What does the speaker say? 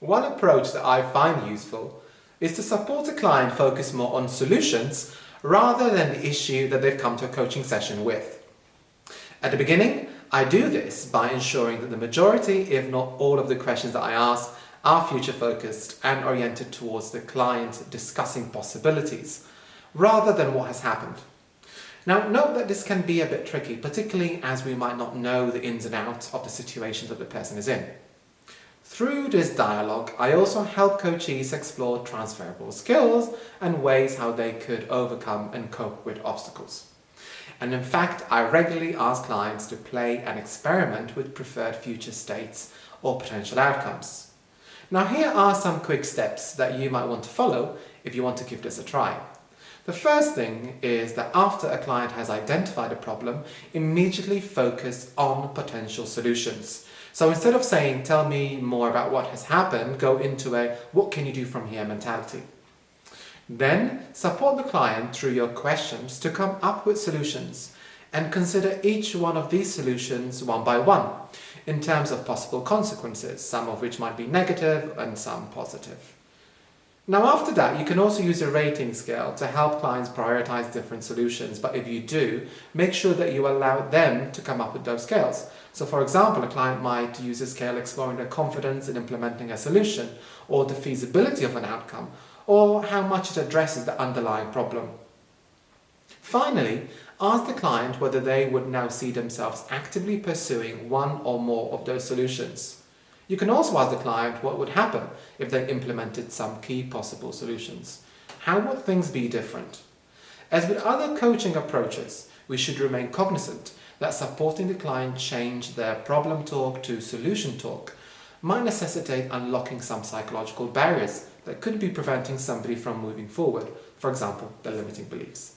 One approach that I find useful is to support a client focus more on solutions rather than the issue that they've come to a coaching session with. At the beginning, I do this by ensuring that the majority, if not all of the questions that I ask, are future focused and oriented towards the client discussing possibilities, rather than what has happened. Now, note that this can be a bit tricky, particularly as we might not know the ins and outs of the situation that the person is in. Through this dialogue, I also help coachees explore transferable skills and ways how they could overcome and cope with obstacles. And in fact, I regularly ask clients to play and experiment with preferred future states or potential outcomes. Now, here are some quick steps that you might want to follow if you want to give this a try. The first thing is that after a client has identified a problem, immediately focus on potential solutions. So instead of saying, tell me more about what has happened, go into a what can you do from here mentality. Then support the client through your questions to come up with solutions and consider each one of these solutions one by one in terms of possible consequences, some of which might be negative and some positive. Now after that, you can also use a rating scale to help clients prioritize different solutions, but if you do, make sure that you allow them to come up with those scales. So for example, a client might use a scale exploring their confidence in implementing a solution, or the feasibility of an outcome, or how much it addresses the underlying problem. Finally, ask the client whether they would now see themselves actively pursuing one or more of those solutions. You can also ask the client what would happen if they implemented some key possible solutions. How would things be different? As with other coaching approaches, we should remain cognizant that supporting the client change their problem talk to solution talk might necessitate unlocking some psychological barriers that could be preventing somebody from moving forward, for example, their limiting beliefs.